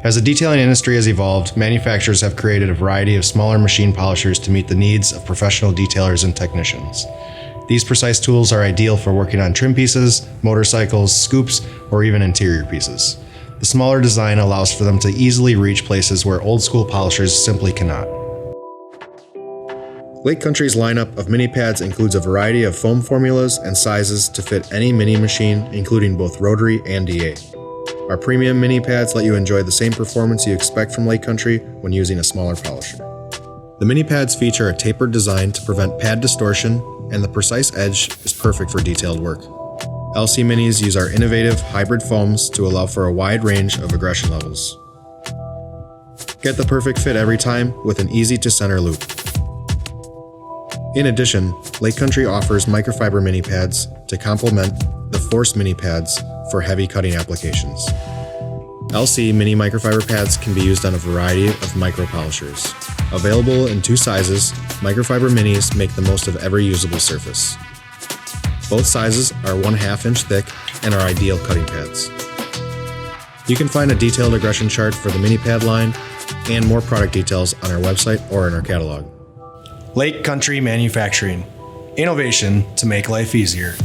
As the detailing industry has evolved, manufacturers have created a variety of smaller machine polishers to meet the needs of professional detailers and technicians. These precise tools are ideal for working on trim pieces, motorcycles, scoops, or even interior pieces. The smaller design allows for them to easily reach places where old school polishers simply cannot. Lake Country's lineup of mini pads includes a variety of foam formulas and sizes to fit any mini machine, including both rotary and DA. Our premium mini pads let you enjoy the same performance you expect from Lake Country when using a smaller polisher. The mini pads feature a tapered design to prevent pad distortion, and the precise edge is perfect for detailed work. LC Minis use our innovative hybrid foams to allow for a wide range of aggression levels. Get the perfect fit every time with an easy-to-center loop. In addition, Lake Country offers microfiber mini pads to complement the Force mini pads for heavy cutting applications. LC mini microfiber pads can be used on a variety of micro polishers. Available in 2 sizes, microfiber minis make the most of every usable surface. Both sizes are 1/2 inch thick and are ideal cutting pads. You can find a detailed aggression chart for the mini pad line and more product details on our website or in our catalog. Lake Country Manufacturing. Innovation to make life easier.